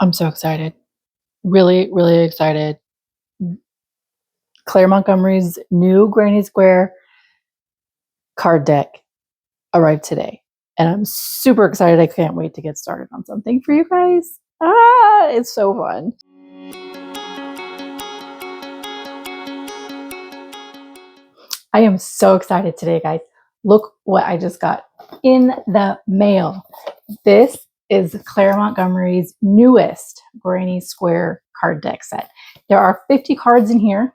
I'm so excited. Really, really excited. Claire Montgomerie's new Granny Square card deck arrived today. And I'm super excited. I can't wait to get started on something for you guys. It's so fun. I am so excited today, guys. Look what I just got in the mail. This is Claire Montgomerie's newest Granny Square card deck set. There are 50 cards in here.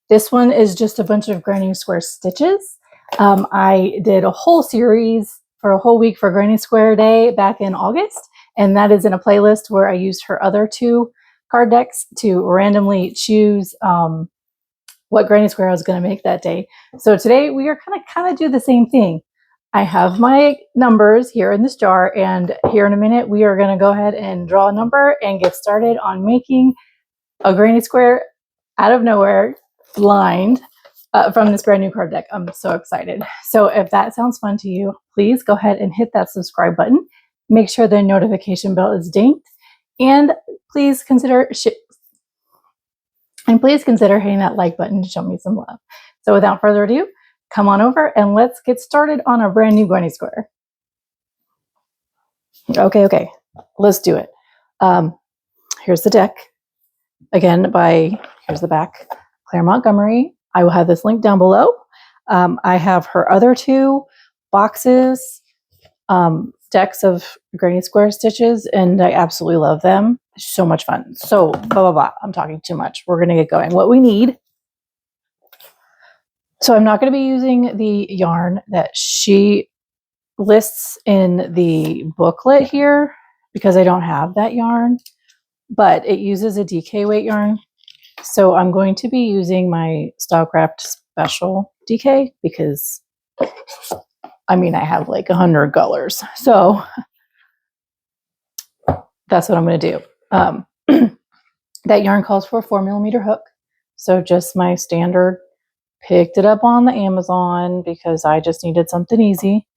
This one is just a bunch of Granny Square stitches. I did a whole series for a whole week for Granny Square Day back in August, and that is in a playlist where I used her other two card decks to randomly choose what Granny Square I was going to make that day. So today we are going to kind of do the same thing. I have my numbers here in this jar, and here in a minute we are going to go ahead and draw a number and get started on making a Granny Square out of nowhere, lined from this brand new card deck. I'm so excited. So if that sounds fun to you, please go ahead and hit that subscribe button. Make sure the notification bell is dinged, and please consider hitting that like button to show me some love. So without further ado, come on over and let's get started on a brand new Granny Square. Okay, let's do it. Here's the deck. Again, here's the back, Claire Montgomerie. I will have this link down below. I have her other two boxes, decks of Granny Square stitches, and I absolutely love them. So much fun. So, I'm talking too much. We're going to get going. What we need. So I'm not going to be using the yarn that she lists in the booklet here because I don't have that yarn, but it uses a DK weight yarn. So I'm going to be using my Stylecraft Special DK because, I have like 100 colors. So that's what I'm going to do. That yarn calls for a 4mm hook. So just my standard, picked it up on the Amazon because I just needed something easy.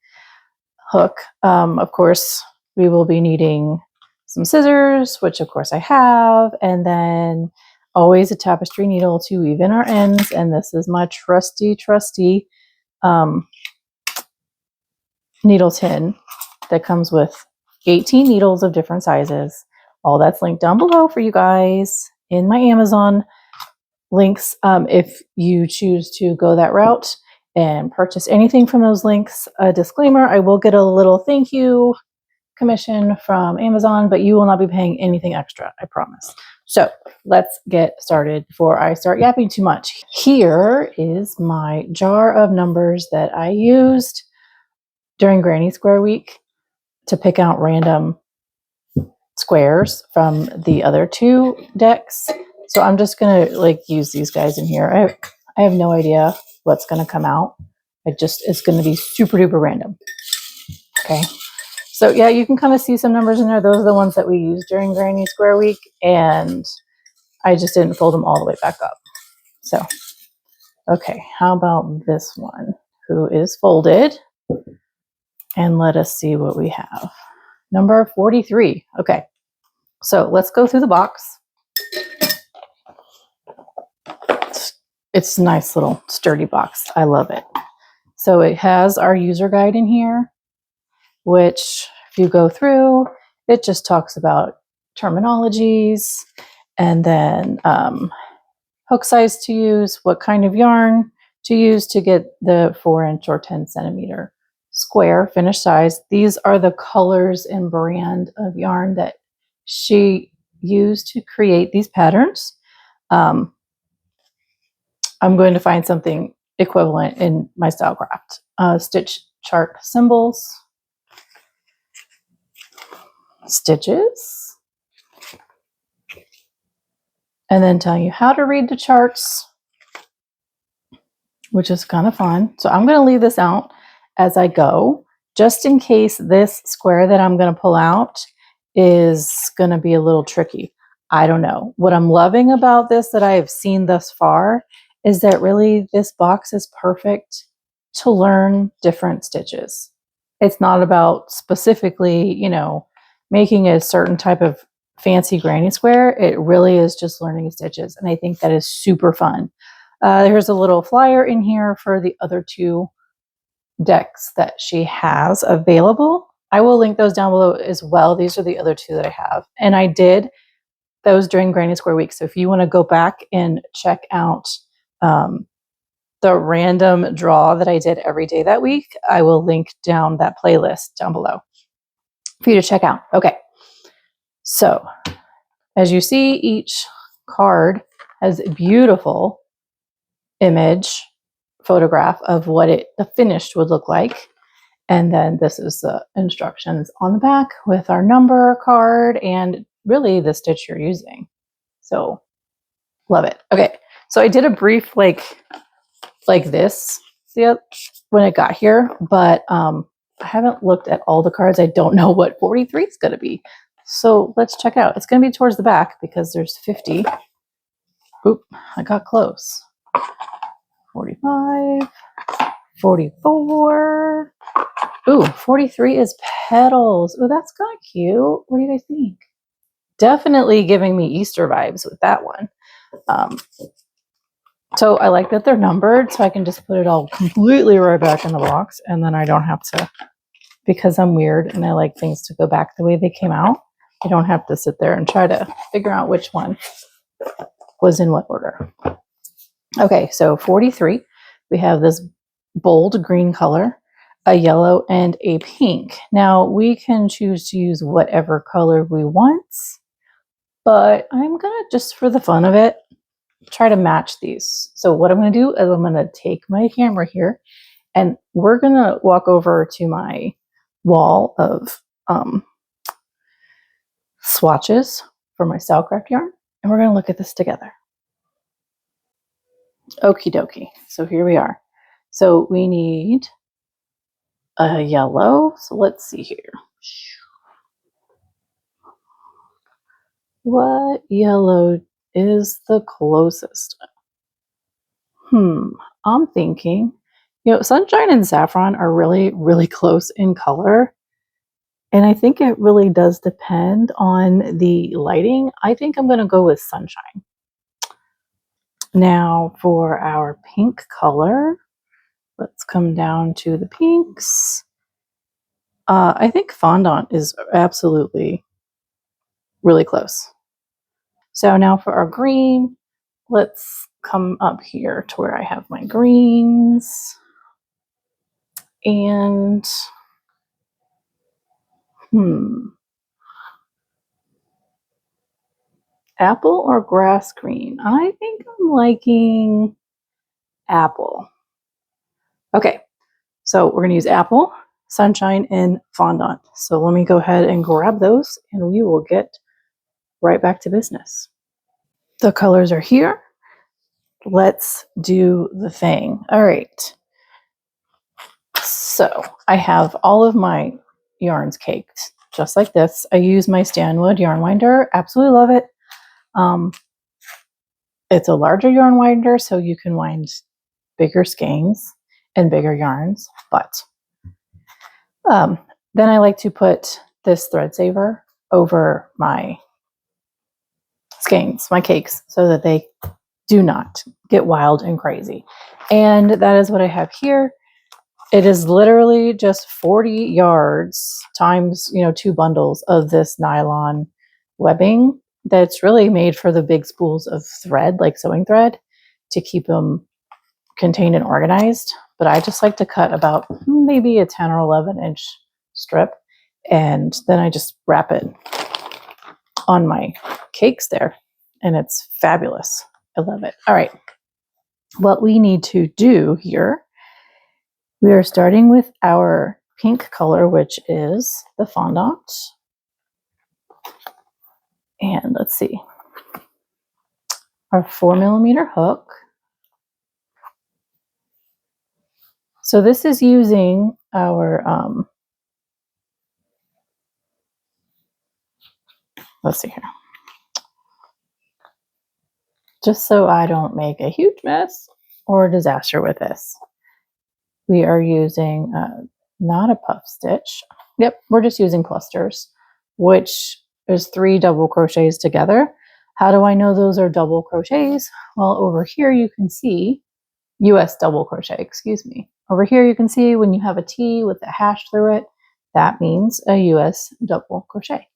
Hook. Of course, we will be needing some scissors, which of course I have, and then always a tapestry needle to weave in our ends. And this is my trusty needle tin that comes with 18 needles of different sizes. All that's linked down below for you guys in my Amazon links. If you choose to go that route and purchase anything from those links, a disclaimer, I will get a little thank you commission from Amazon, but you will not be paying anything extra, I promise. So let's get started before I start yapping too much. Here is my jar of numbers that I used during Granny Square Week to pick out random squares from the other two decks. So I'm just gonna use these guys in here. I have no idea what's gonna come out. It's gonna be super duper random. Okay. So yeah, you can kind of see some numbers in there. Those are the ones that we used during Granny Square Week, and I just didn't fold them all the way back up. So, okay, how about this one, who is folded? And let us see what we have. Number 43. Okay, so let's go through the box. It's a nice little sturdy box. I love it. So it has our user guide in here, which if you go through, it just talks about terminologies and then hook size to use, what kind of yarn to use to get the 4-inch or 10-centimeter square finish size. These are the colors and brand of yarn that she used to create these patterns. I'm going to find something equivalent in my Stylecraft. Stitch chart symbols, stitches, and then telling you how to read the charts, which is kind of fun. So I'm going to leave this out as I go, just in case this square that I'm going to pull out is going to be a little tricky. I don't know. What I'm loving about this that I have seen thus far is that really this box is perfect to learn different stitches. It's not about specifically, making a certain type of fancy granny square. It really is just learning stitches, and I think that is super fun. There's a little flyer in here for the other 2 decks that she has available. I will link those down below as well. These are the other 2 that I have, and I did those during Granny Square week. So if you want to go back and check out the random draw that I did every day that week, I will link down that playlist down below for you to check out. Okay, so as you see, each card has a beautiful image photograph of what the finished would look like. And then this is the instructions on the back with our number card and really the stitch you're using. So love it. Okay, so I did a brief like this when it got here, but I haven't looked at all the cards. I don't know what 43 is going to be. So let's check out. It's going to be towards the back because there's 50. Oop, I got close. 45, 44. Ooh, 43 is petals. Ooh, that's kind of cute. What do you guys think? Definitely giving me Easter vibes with that one. So I like that they're numbered, so I can just put it all completely right back in the box, and then I don't have to, because I'm weird and I like things to go back the way they came out, I don't have to sit there and try to figure out which one was in what order. Okay, so 43, we have this bold green color, a yellow, and a pink. Now we can choose to use whatever color we want, but I'm gonna, just for the fun of it, try to match these. So what I'm going to do is I'm going to take my camera here and we're going to walk over to my wall of swatches for my Sailcraft yarn, and we're going to look at this together. Okie dokie. So here we are. So we need a yellow. So let's see here. What yellow is the closest? I'm thinking, Sunshine and Saffron are really, really close in color. And I think it really does depend on the lighting. I think I'm going to go with Sunshine. Now for our pink color, let's come down to the pinks. I think Fondant is absolutely really close. So now for our green, let's come up here to where I have my greens. And apple or grass green? I think I'm liking apple. Okay, so we're going to use apple, Sunshine, and Fondant. So let me go ahead and grab those and we will get right back to business. The colors are here. Let's do the thing. All right. So I have all of my yarns caked just like this. I use my Stanwood yarn winder. Absolutely love it. It's a larger yarn winder, so you can wind bigger skeins and bigger yarns. But then I like to put this thread saver over my skeins, my cakes, so that they do not get wild and crazy. And that is what I have here. It is literally just 40 yards times, 2 bundles of this nylon webbing that's really made for the big spools of thread, like sewing thread, to keep them contained and organized. But I just like to cut about maybe a 10 or 11 inch strip, and then I just wrap it on my cakes there, and it's fabulous. I love it. All right, what we need to do here, we are starting with our pink color, which is the fondant. And let's see, our 4mm hook. So this is using our, let's see here, just so I don't make a huge mess or a disaster with this. We are using not a puff stitch. Yep, we're just using clusters, which there's 3 double crochets together. How do I know those are double crochets? Well, over here you can see US double crochet, excuse me. Over here you can see when you have a T with a hash through it, that means a US double crochet.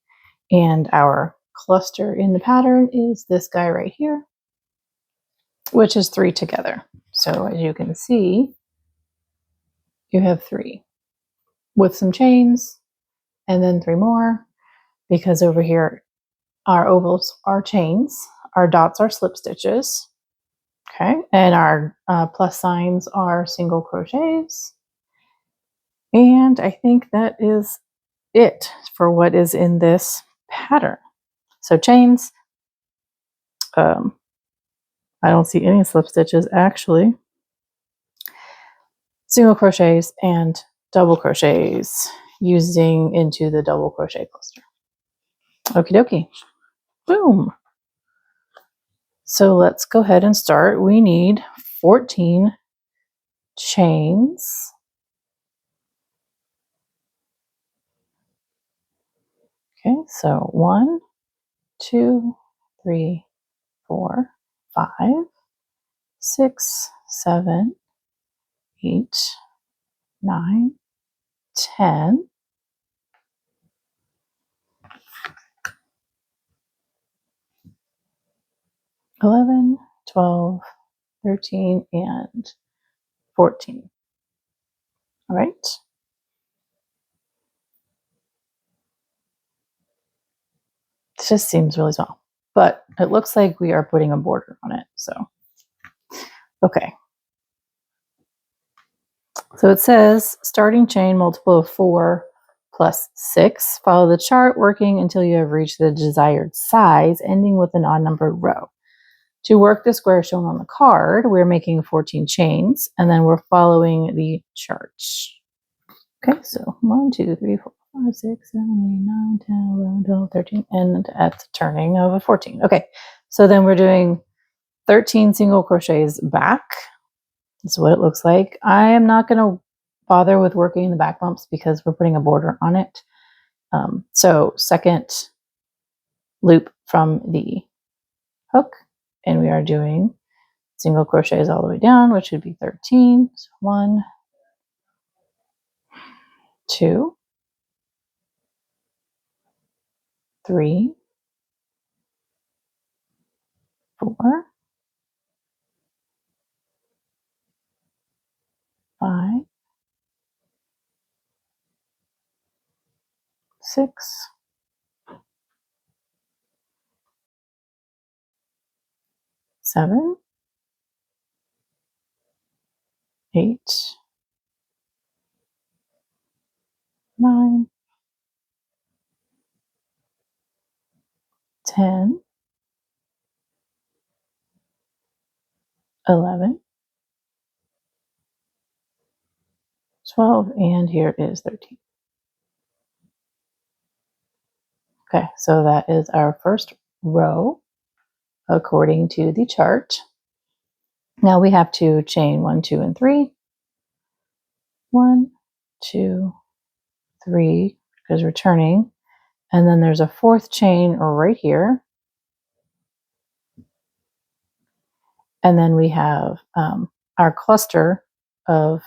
And our cluster in the pattern is this guy right here, which is 3 together. So as you can see, you have 3 with some chains and then 3 more, because over here our ovals are chains, our dots are slip stitches, okay, and our plus signs are single crochets. And I think that is it for what is in this pattern. So chains, I don't see any slip stitches actually. Single crochets and double crochets using into the double crochet cluster. Okie dokie. Boom. So let's go ahead and start. We need 14 chains. Okay, so 1, 2, 3, 4, 5, 6, 7, 8, 9, 10, 11, 12, 13, and 14. All right. This just seems really small, but it looks like we are putting a border on it. So, okay. So it says starting chain multiple of 4 plus 6. Follow the chart working until you have reached the desired size, ending with an odd numbered row. To work the square shown on the card, we're making 14 chains, and then we're following the chart. Okay, so 1, 2, 3, 4, 5, 6, 7, 8, 9, 10, 11, 12, 13, and at the turning of a 14. Okay, so then we're doing 13 single crochets back. That's what it looks like. I am not going to bother with working the back bumps because we're putting a border on it. So second loop from the hook, and we are doing single crochets all the way down, which would be 13. So 1, 2, 3, 4, 5, 6, 7, 8, 9, 10, 11, 12, and here is 13. Okay, so that is our first row according to the chart. Now we have to chain 1, 2, and 3. 1, 2, 3, because we're turning. And then there's a 4th chain right here. And then we have our cluster of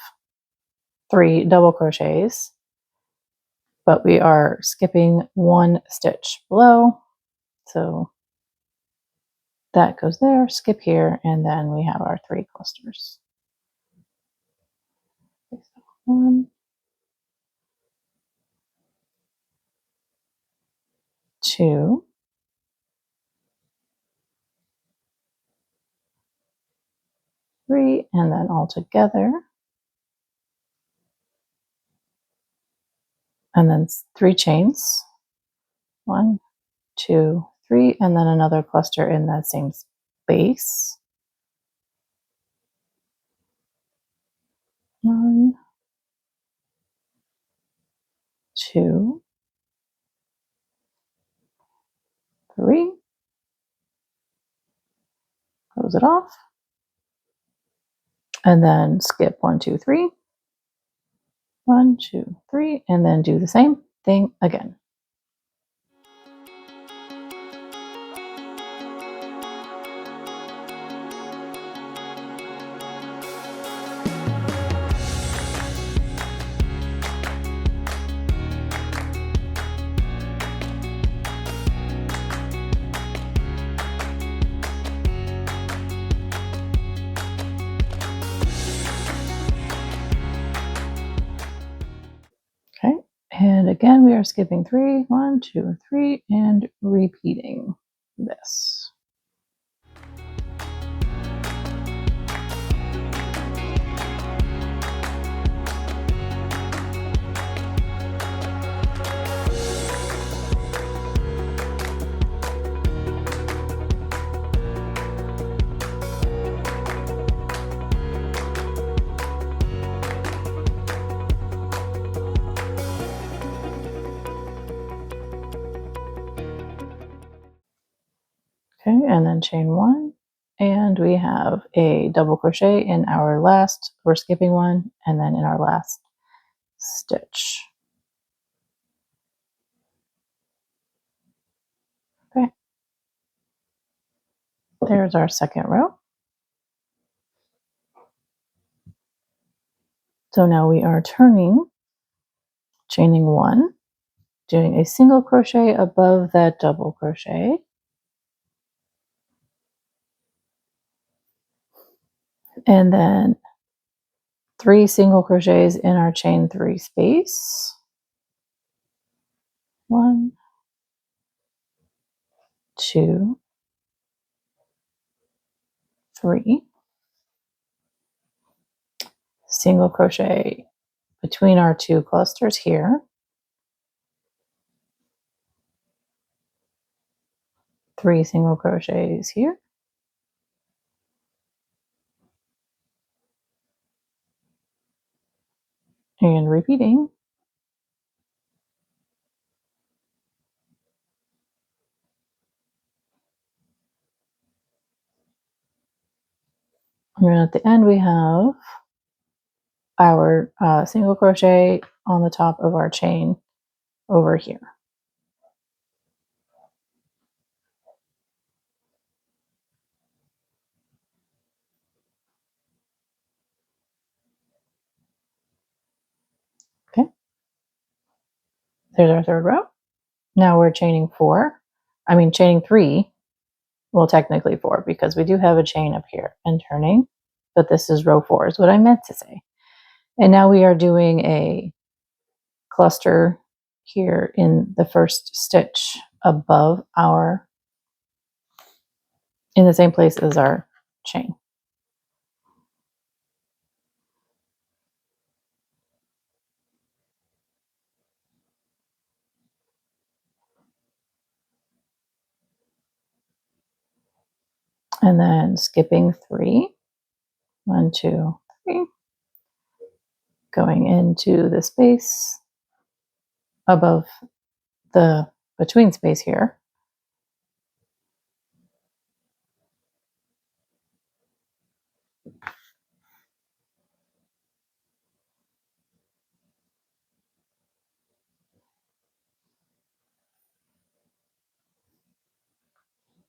3 double crochets, but we are skipping 1 stitch below. So that goes there, skip here, and then we have our 3 clusters. 1, 2, 3, and then all together. And then 3 chains. 1, 2, 3, and then another cluster in that same space. 1, 2, 3. Close it off. And then skip 1, 2, 3. 1, 2, 3, and then do the same thing again. And again, we are skipping 3, 1, 2, 3, and repeating this. Okay, and then chain 1, and we have a double crochet in our last, we're skipping 1, and then in our last stitch. Okay, there's our second row. So now we are turning, chaining 1, doing a single crochet above that double crochet, and then 3 single crochets in our chain 3 space. 1, 2, 3. Single crochet between our 2 clusters here. 3 single crochets here. And repeating. And at the end we have our single crochet on the top of our chain over here. Okay, there's our third row. Now we're chaining 3, well technically 4, because we do have a chain up here and turning, but this is row 4 is what I meant to say. And now we are doing a cluster here in the first stitch above our, in the same place as our chain. And then skipping 3, 1, 2, 3, going into the space above the between space here.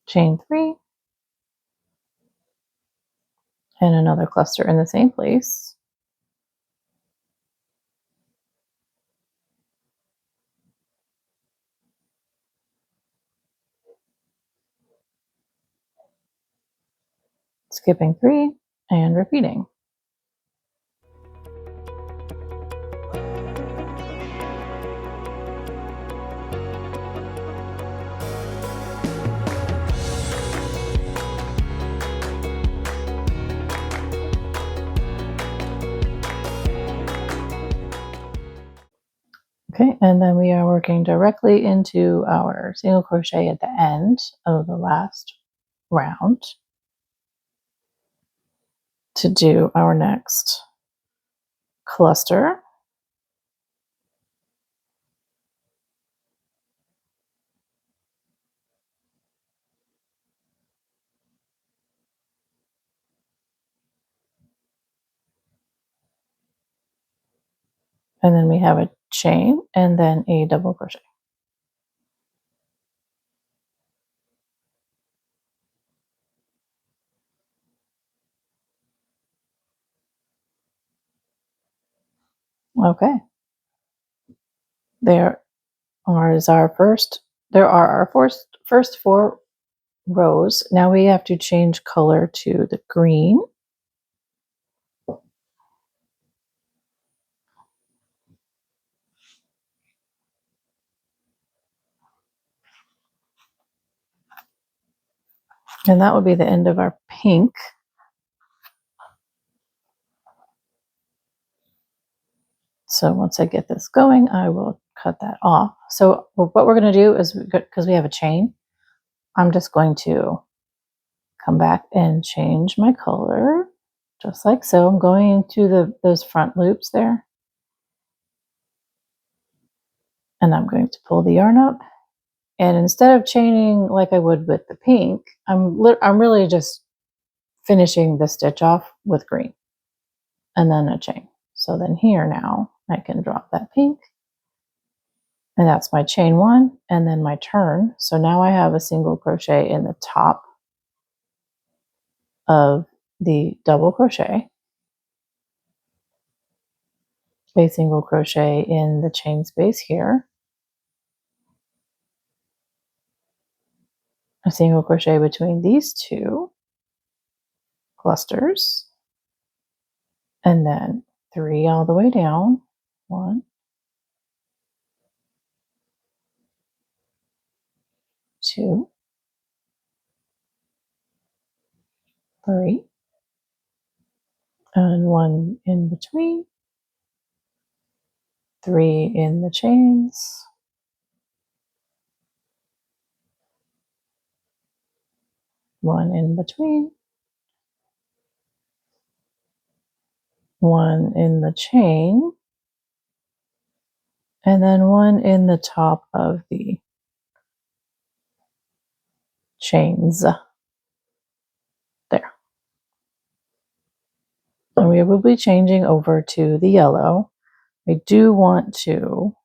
Chain 3, and another cluster in the same place. Skipping 3 and repeating. Okay, and then we are working directly into our single crochet at the end of the last round to do our next cluster. And then we have a chain and then a double crochet. Okay. There are our first 4 rows. Now we have to change color to the green. And that would be the end of our pink. So once I get this going, I will cut that off. So what we're going to do is, because we have a chain, I'm just going to come back and change my color, just like so. I'm going into those front loops there. And I'm going to pull the yarn up. And instead of chaining like I would with the pink, I'm really just finishing the stitch off with green and then a chain. So then here now I can drop that pink, and that's my chain one and then my turn. So now I have a single crochet in the top of the double crochet, a single crochet in the chain space here, a single crochet between these two clusters, and then 3 all the way down. 1, 2, 3, and 1 in between, 3 in the chains, 1 in between, 1 in the chain, and then 1 in the top of the chains there. And we will be changing over to the yellow. I do want to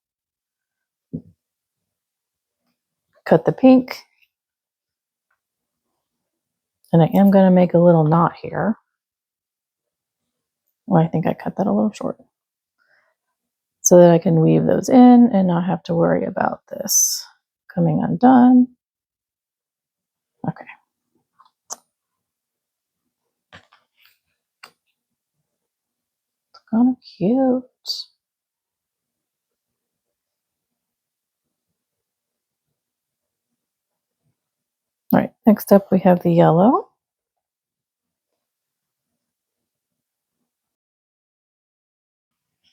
cut the pink, and I am going to make a little knot here. Well, I think I cut that a little short, so that I can weave those in and not have to worry about this coming undone. Okay. It's kind of cute. All right, next up we have the yellow.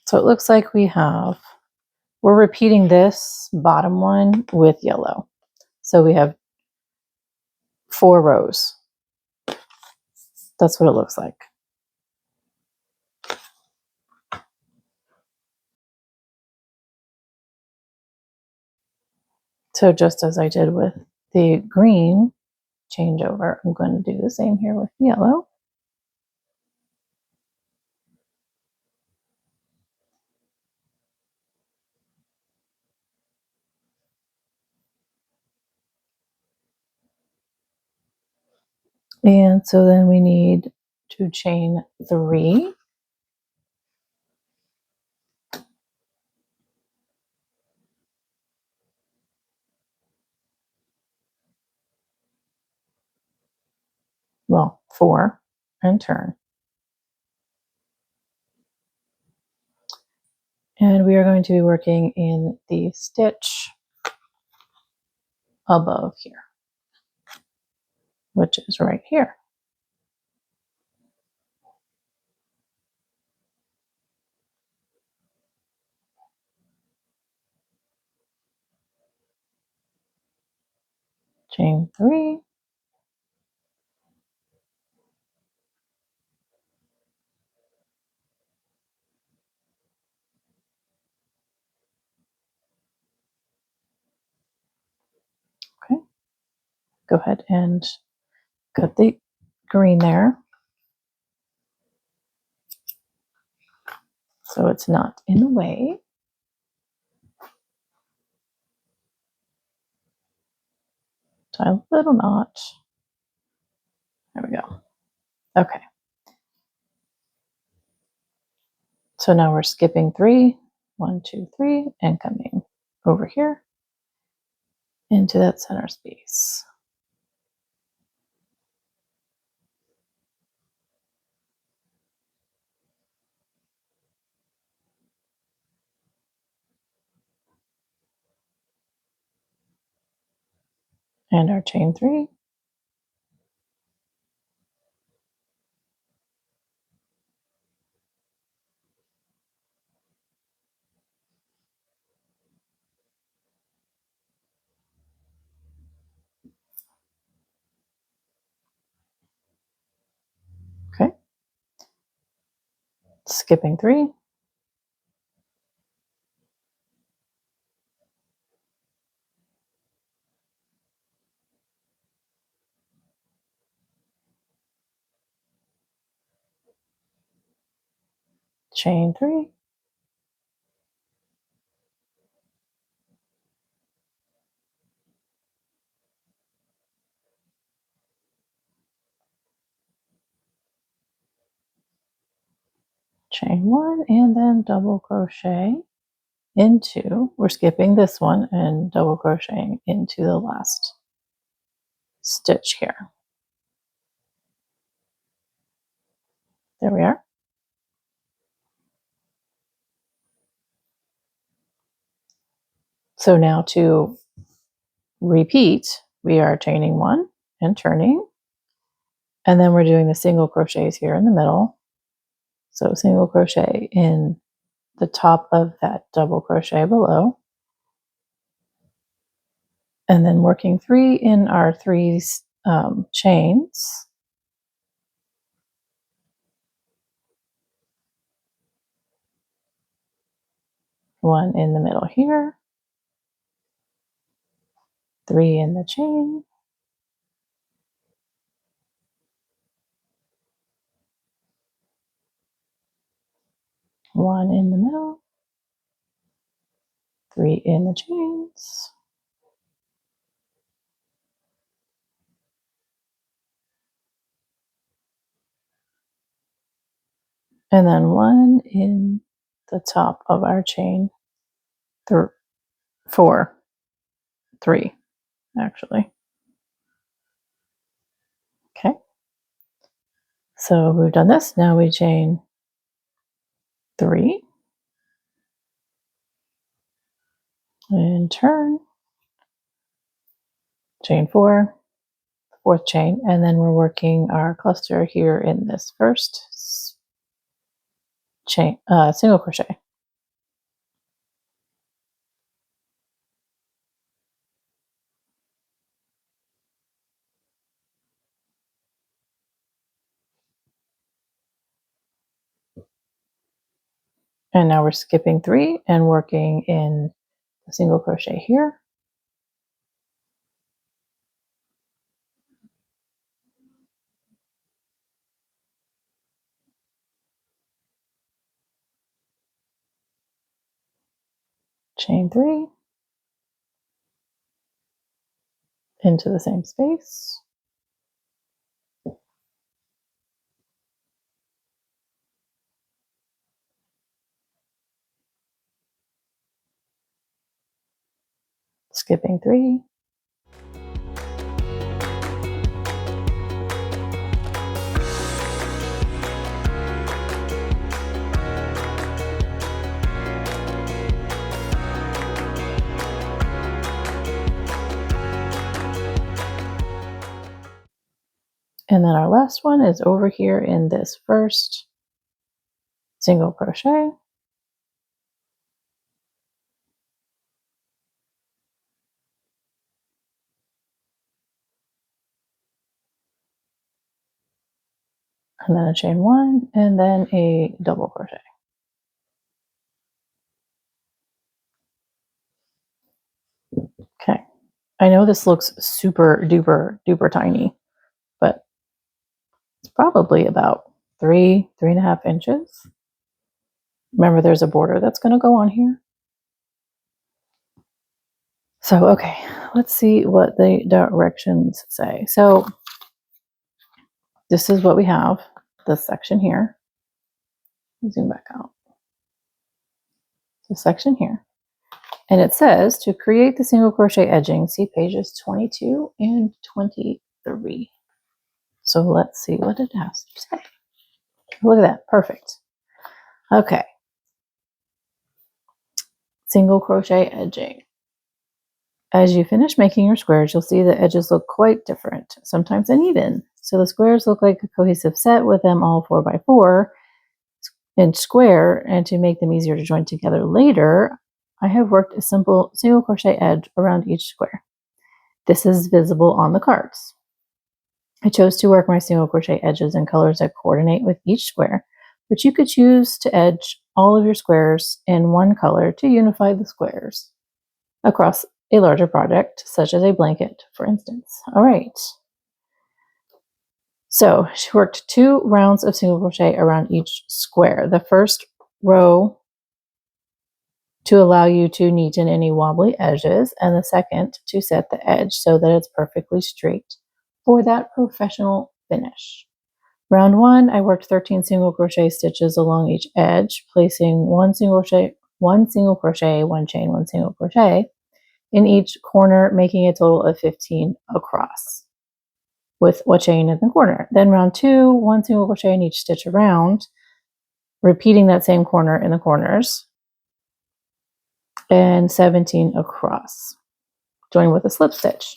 So it looks like we're repeating this bottom one with yellow. So we have 4 rows. That's what it looks like. So just as I did with the green changeover, I'm going to do the same here with yellow. And so then we need to chain 3. Well, 4 and turn. And we are going to be working in the stitch above here, which is right here. Chain 3. Okay. Go ahead and cut the green there, so it's not in the way. Tie a little knot. There we go. Okay. So now we're skipping 3. 1, 2, 3, and coming over here into that center space. And our chain 3. skipping 3, chain 3, chain 1, and then double crochet into, we're skipping this one and double crocheting into the last stitch here. There we are. So now to repeat, we are chaining 1 and turning, and then we're doing the single crochets here in the middle. So single crochet in the top of that double crochet below, and then working 3 in our 3 chains, one in the middle here, 3 in the chain, one in the middle, 3 in the chains, and then 1 in the top of our chain, 4, 3 actually. Okay, so we've done this. Now we chain 3 and turn, chain 4, 4th chain, and then we're working our cluster here in this first chain, single crochet. And now we're skipping 3 and working in a single crochet here. Chain 3 into the same space. Skipping 3. And then our last one is over here in this first single crochet. And then a chain 1 and then a double crochet. Okay, I know this looks super duper tiny, but it's probably about 3.5 inches. Remember, there's a border that's going to go on here. So, okay, let's see what the directions say. So this is what we have, this section here. Zoom back out. This section here. And it says to create the single crochet edging, see pages 22 and 23. So let's see what it has to say. Look at that, perfect. Okay. Single crochet edging. As you finish making your squares, you'll see the edges look quite different, sometimes uneven. So the squares look like a cohesive set with them all 4x4 inch square, and to make them easier to join together later, I have worked a simple single crochet edge around each square. This is visible on the cards. I chose to work my single crochet edges in colors that coordinate with each square, but you could choose to edge all of your squares in one color to unify the squares across a larger project, such as a blanket, for instance. All right. So she worked 2 rounds of single crochet around each square. The first row to allow you to neaten any wobbly edges, and the second to set the edge so that it's perfectly straight for that professional finish. Round 1, I worked 13 single crochet stitches along each edge, placing one single crochet, one chain, one single crochet in each corner, making a total of 15 across with a chain in the corner. Then round 2, one single crochet in each stitch around, repeating that same corner in the corners, and 17 across. Join with a slip stitch.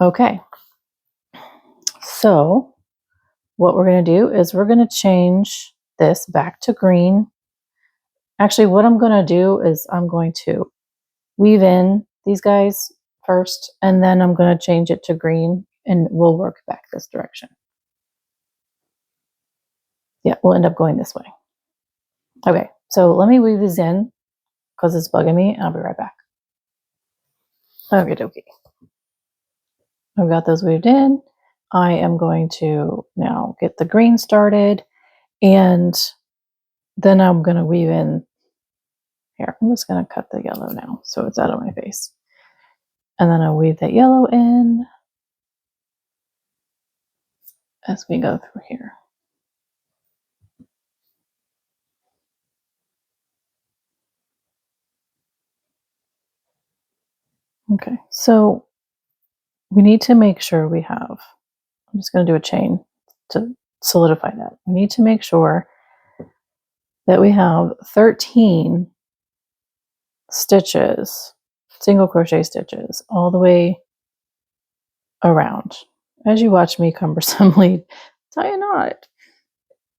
Okay, so what we're going to do is we're going to change this back to green. Actually, what I'm going to do is I'm going to weave in these guys first, and then I'm going to change it to green, and we'll work back this direction. Yeah, we'll end up going this way. Okay, so let me weave these in because it's bugging me, and I'll be right back. Okay, dokie. I've got those weaved in. I am going to now get the green started, and then I'm going to weave in here. I'm just going to cut the yellow now so it's out of my face. And then I'll weave that yellow in as we go through here. Okay, so we need to make sure we have, I'm just going to do a chain to solidify that. We need to make sure that we have 13 stitches, single crochet stitches, all the way around. As you watch me cumbersomely tie a knot,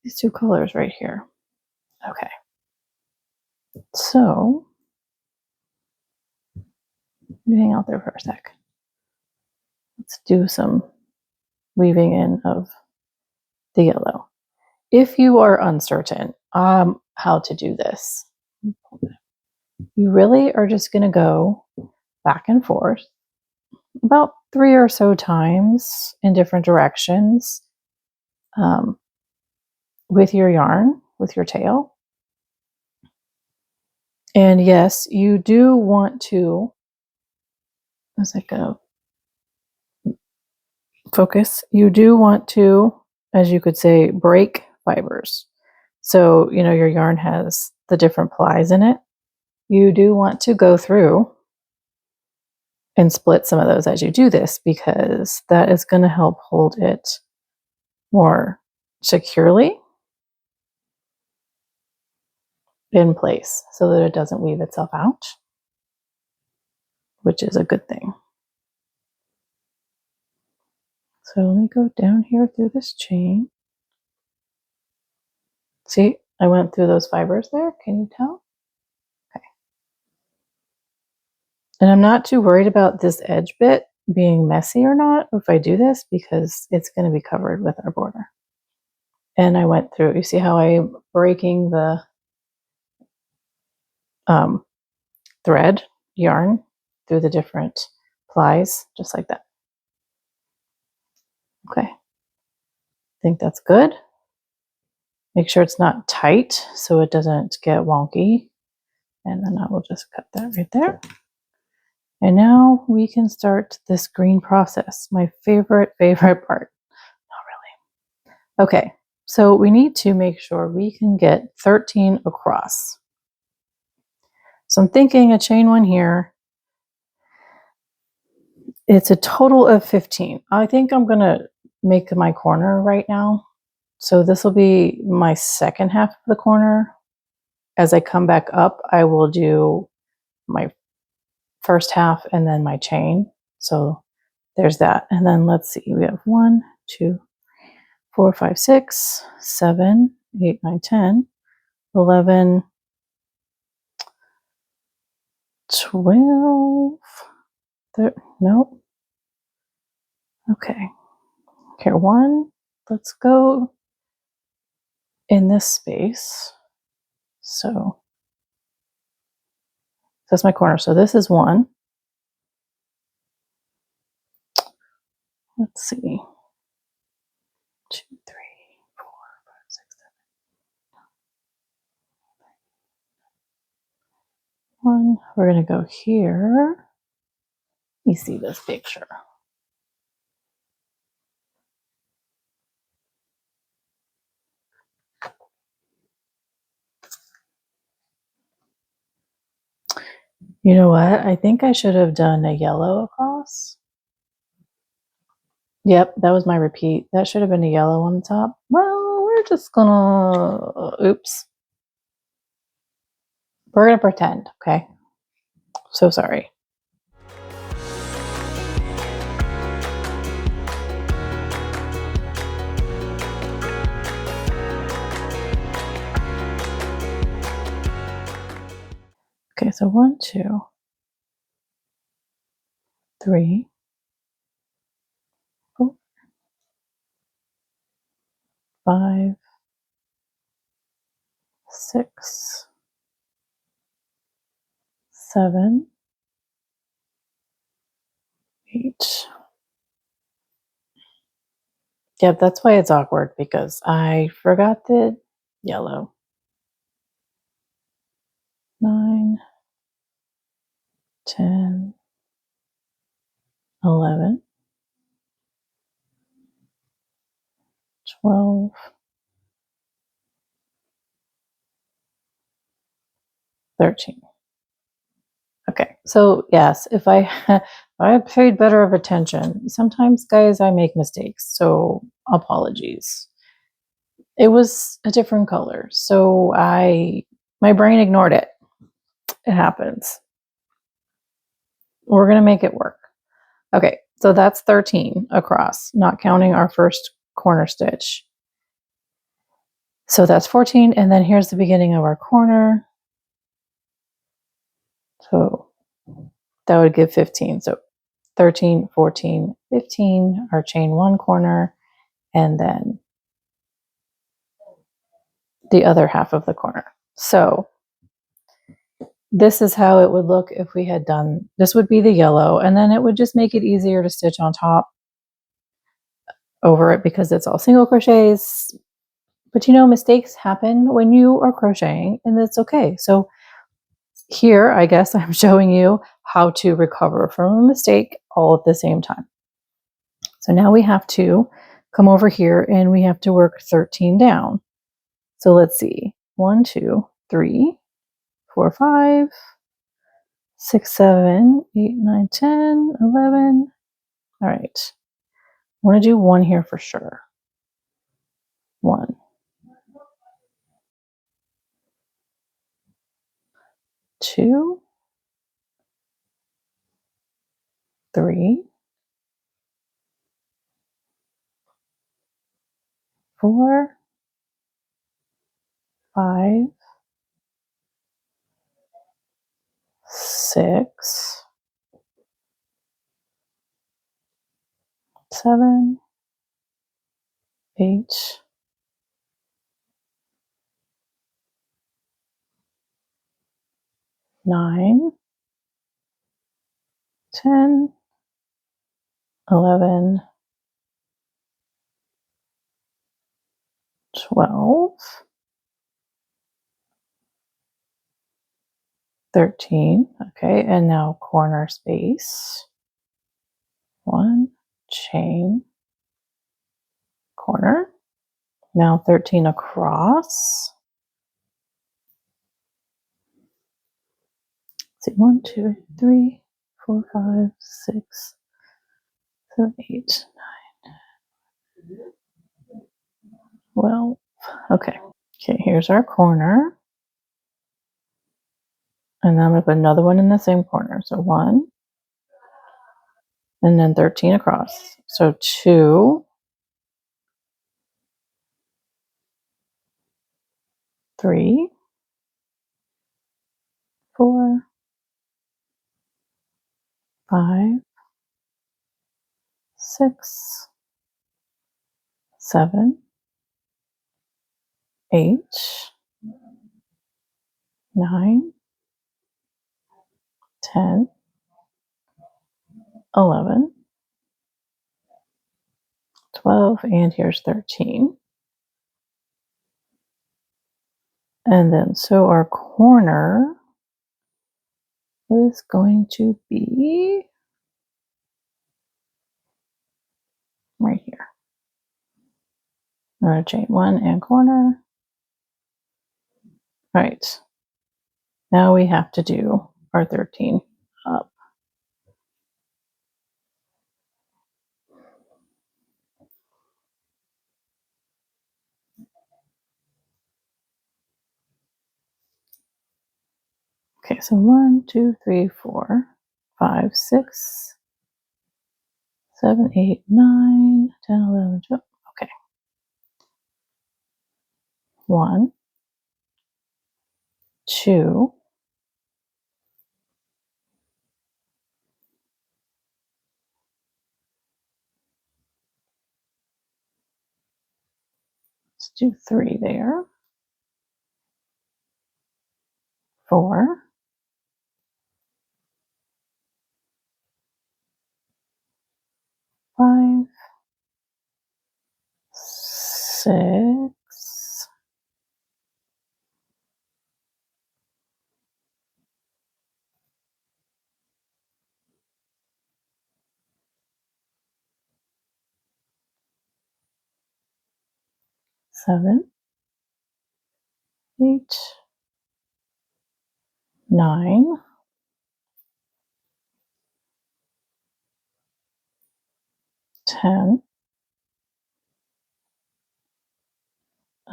these 2 colors right here. Okay, so you hang out there for a sec. Let's do some weaving in of the yellow. If you are uncertain how to do this, you really are just going to go back and forth about 3 or so times in different directions with your yarn, with your tail. And yes, you do want to, as I go, focus, you do want to, as you could say, break fibers. So, you know, your yarn has the different plies in it. You do want to go through and split some of those as you do this, because that is going to help hold it more securely in place so that it doesn't weave itself out, which is a good thing. So let me go down here through this chain. See, I went through those fibers there. Can you tell? Okay. And I'm not too worried about this edge bit being messy or not if I do this, because it's going to be covered with our border. And I went through, you see how I'm breaking the thread yarn through the different plies, just like that. Okay, I think that's good. Make sure it's not tight so it doesn't get wonky. And then I will just cut that right there. And now we can start this green process, my favorite part. Not really. Okay, so we need to make sure we can get 13 across. So I'm thinking a chain 1 here. It's a total of 15. I think I'm going to make my corner right now. So this will be my second half of the corner. As I come back up, I will do my first half and then my chain. So there's that. And then let's see, we have 1, 2, 4, 5, 6, 7, 8, 9, 10, 11, 12, 13, nope. Okay. Here, 1, let's go in this space. So that's my corner. So this is 1. Let's see. 2, 3, 4, 5, 6, 7, 1. We're going to go here. You see this picture. You know what? I think I should have done a yellow across. Yep, that was my repeat. That should have been a yellow on the top. Well, we're just gonna, oops. We're gonna pretend, okay? So sorry. Okay, so 1, 2, 3, 4, 5, 6, 7, 8. Yep, that's why it's awkward, because I forgot the yellow. 9, 10, 11, 12, 13. Okay, so yes, if I I paid better of attention. Sometimes, guys, I make mistakes, so apologies. It was a different color, so my brain ignored it. It happens. We're gonna make it work. Okay, so that's 13 across, not counting our first corner stitch. So that's 14, and then here's the beginning of our corner. So that would give 15. So 13, 14, 15, our chain 1 corner, and then the other half of the corner. So this is how it would look if we had done, this would be the yellow, and then it would just make it easier to stitch on top over it because it's all single crochets. But you know, mistakes happen when you are crocheting, and that's okay. So here, I guess I'm showing you how to recover from a mistake all at the same time. So now we have to come over here and we have to work 13 down. So let's see, 1, 2, 3, 4, 5, 6, 7, 8, 9, 10, 11. All right. I want to do 1 here for sure. 1. 2, 3, 4, 5, 6, 7, 8, 9, 10, 11, 12, 13. Okay, and now corner space. 1, chain, corner. Now 13 across. Let's see, 1, 2, 3, 4, 5, 6, 7, 8, 9, 12. Okay. Okay, here's our corner. And then I'm going to put another one in the same corner. So 1, and then 13 across. So 2, 3, 4, 5, 6, 7, 8, 9, 10, 11, 12, and here's 13. And then, so our corner is going to be right here. I'm going to chain 1 and corner. All right. Now we have to do our 13 up. Okay, so 1, 2, 3, 4, 5, 6, 7, 8, 9, 10, 11, 12. Okay. 1, 2, 3 there. 4, 5, 6, 7, 8, 9, 10,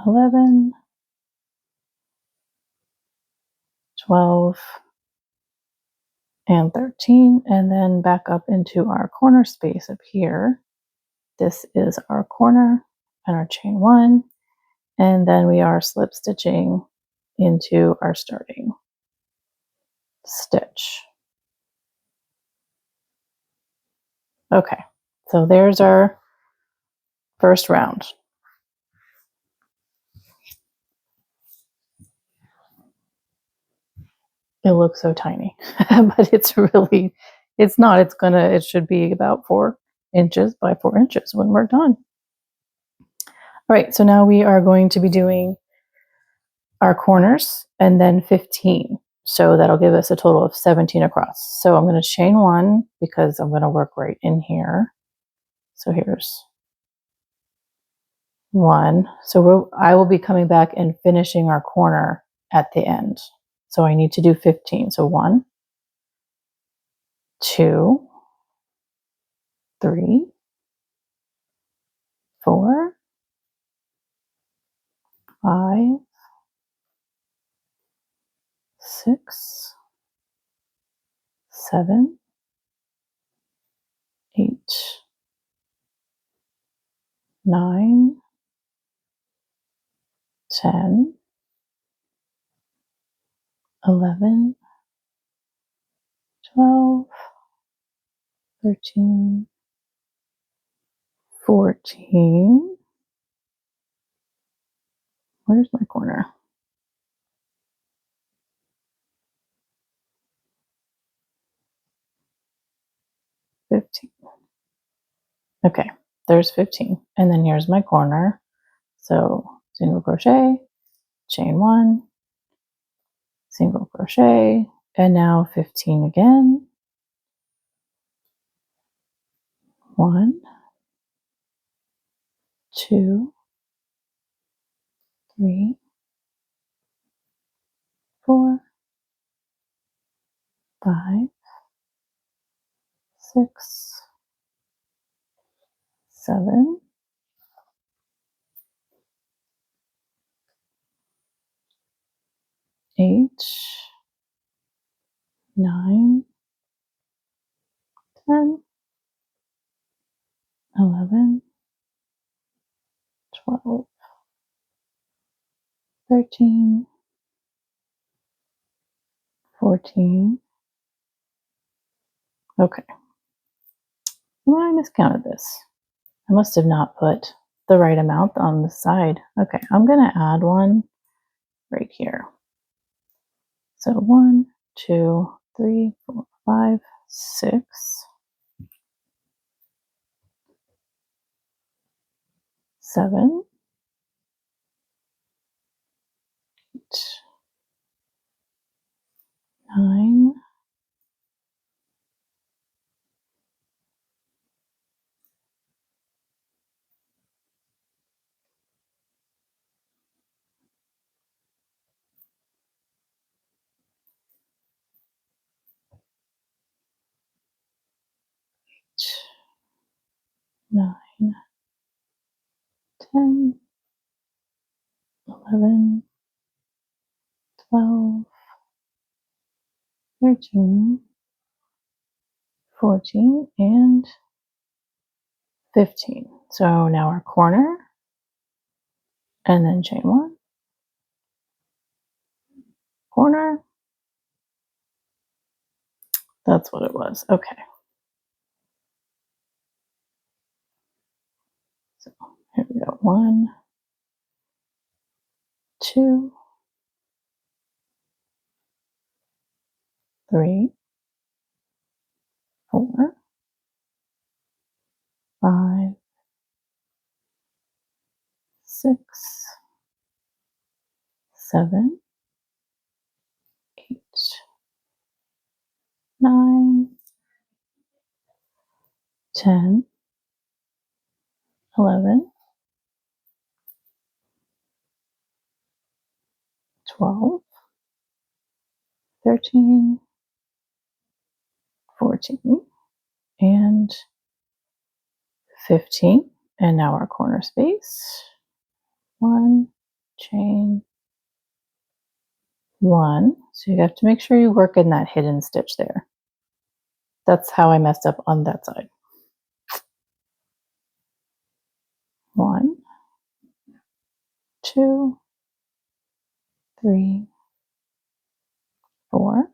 11, 12, and 13, and then back up into our corner space up here. This is our corner and our chain 1, and then we are slip stitching into our starting stitch. Okay, so there's our first round. It looks so tiny, but it's really, it's not. It should be about 4 inches by 4 inches when we're done. All right, so now we are going to be doing our corners and then 15. So that'll give us a total of 17 across. So I'm going to chain 1 because I'm going to work right in here. So here's 1. So I will be coming back and finishing our corner at the end. So I need to do 15. So 1, 2, 3, 4, 5, 6, 7, 8, 9, 10, 11, 12, 13, 14. Where's my corner? 15. Okay, there's 15. And then here's my corner. So single crochet, chain 1, single crochet, and now 15 again. 1, 2, 3, 4, 5, 6, 7, 8, 9, 10, 11, 12, 13, 14. Okay. Well, I miscounted this. I must have not put the right amount on the side. Okay, I'm gonna add one right here. So 1, 2, 3, 4, 5, 6, 7, 8, 9, 9, 10, 11, 12, 13, 14, and 15. So now our corner, and then chain 1, corner. That's what it was. Okay. So here we go. 1, 2, 3, 4, 5, 6, 7, 8, 9, 10, 11, 12, 13, 14, and 15. And now our corner space. 1, chain 1. So you have to make sure you work in that hidden stitch there. That's how I messed up on that side. 1, 2, 3, 4,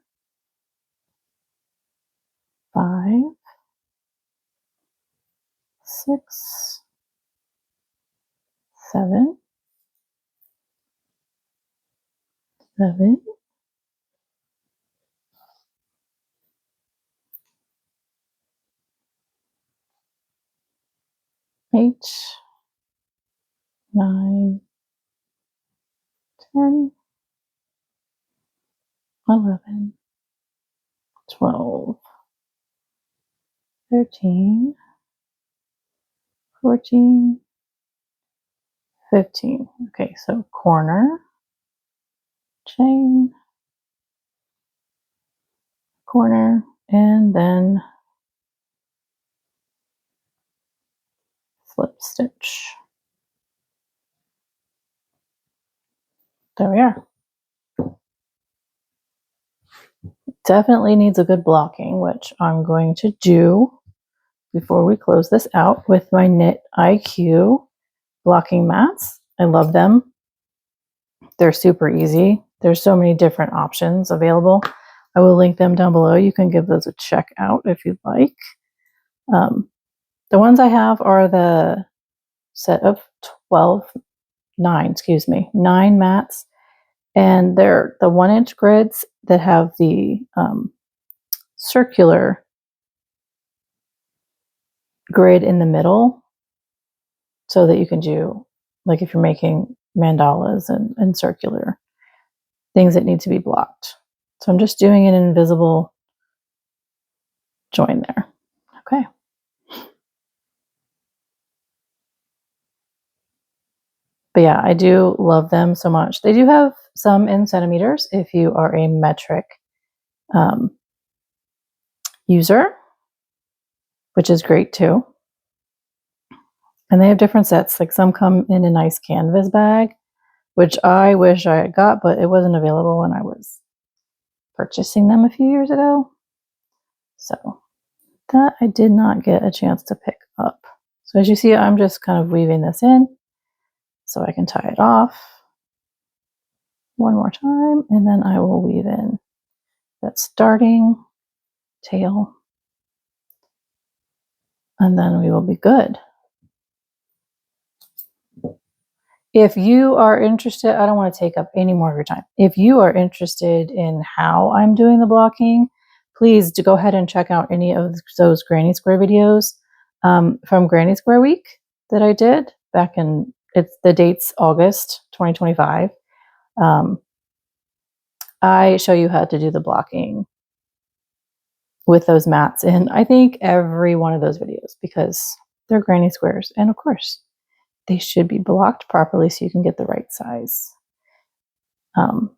5, 6, 7, 7, 8, 9, 10, 11, 12, 13, 14, 15. Okay, so corner, chain, corner, and then slip stitch. There we are. Definitely needs a good blocking, which I'm going to do before we close this out with my Knit IQ blocking mats. I love them. They're super easy. There's so many different options available. I will link them down below. You can give those a check out if you'd like. The ones I have are the set of 9 mats. And they're the 1-inch grids that have the circular grid in the middle so that you can do, like if you're making mandalas and circular things that need to be blocked. So I'm just doing an invisible join there. Okay. But yeah, I do love them so much. They do have some in centimeters if you are a metric user, which is great too. And they have different sets. Like some come in a nice canvas bag, which I wish I had got, but it wasn't available when I was purchasing them a few years ago. So that I did not get a chance to pick up. So as you see, I'm just kind of weaving this in so I can tie it off one more time, and then I will weave in that starting tail, and then we will be good. if you are interested, I don't want to take up any more of your time. If you are interested in how I'm doing the blocking, please do go ahead and check out any of those Granny Square videos from Granny Square Week that I did back in, the date's August 2025. I show you how to do the blocking with those mats in, I think, every one of those videos because they're granny squares. And of course, they should be blocked properly so you can get the right size and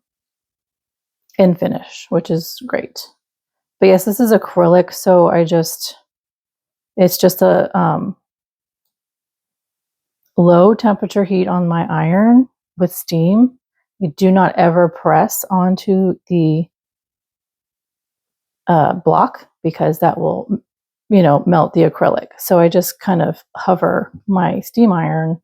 finish, which is great. But yes, this is acrylic, so it's just a low temperature heat on my iron with steam. You do not ever press onto the block because that will, melt the acrylic. So I just kind of hover my steam iron,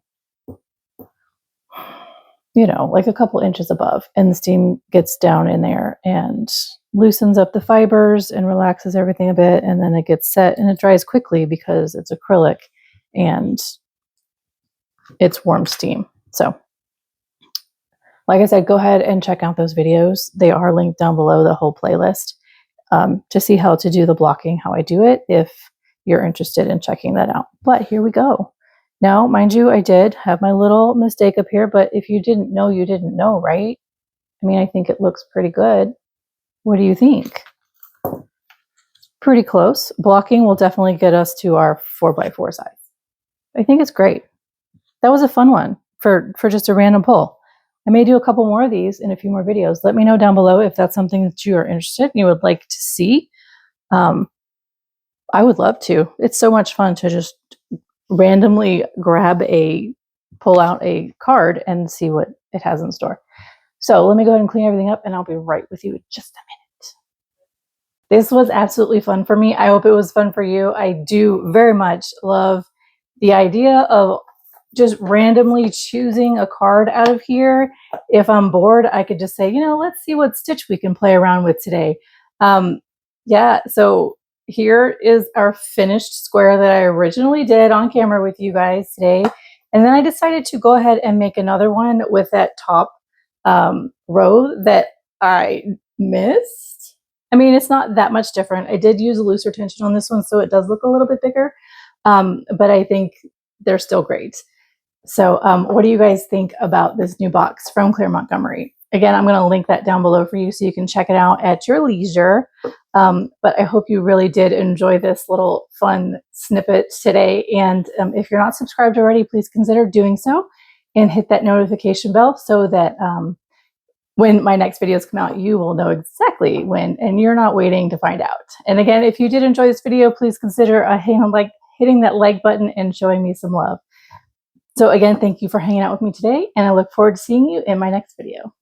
like a couple inches above, and the steam gets down in there and loosens up the fibers and relaxes everything a bit. And then it gets set and it dries quickly because it's acrylic and it's warm steam. So like I said, go ahead and check out those videos. They are linked down below, the whole playlist, to see how to do the blocking, how I do it, if you're interested in checking that out. But here we go. Now, mind you, I did have my little mistake up here, but if you didn't know, you didn't know, right? I mean, I think it looks pretty good. What do you think? Pretty close. Blocking will definitely get us to our 4x4 size. I think it's great. That was a fun one for just a random poll. I may do a couple more of these in a few more videos. Let me know down below if that's something that you are interested in, you would like to see. I would love to. It's so much fun to just randomly pull out a card and see what it has in store. So let me go ahead and clean everything up and I'll be right with you in just a minute. This was absolutely fun for me. I hope it was fun for you. I do very much love the idea of just randomly choosing a card out of here. If I'm bored, I could just say, let's see what stitch we can play around with today. Yeah, so here is our finished square that I originally did on camera with you guys today. And then I decided to go ahead and make another one with that top row that I missed. I mean, it's not that much different. I did use a looser tension on this one, so it does look a little bit bigger. But I think they're still great. So what do you guys think about this new box from Claire Montgomerie? Again, I'm going to link that down below for you so you can check it out at your leisure. But I hope you really did enjoy this little fun snippet today. And if you're not subscribed already, please consider doing so and hit that notification bell so that when my next videos come out, you will know exactly when and you're not waiting to find out. And again, if you did enjoy this video, please consider hitting that like button and showing me some love. So again, thank you for hanging out with me today, and I look forward to seeing you in my next video.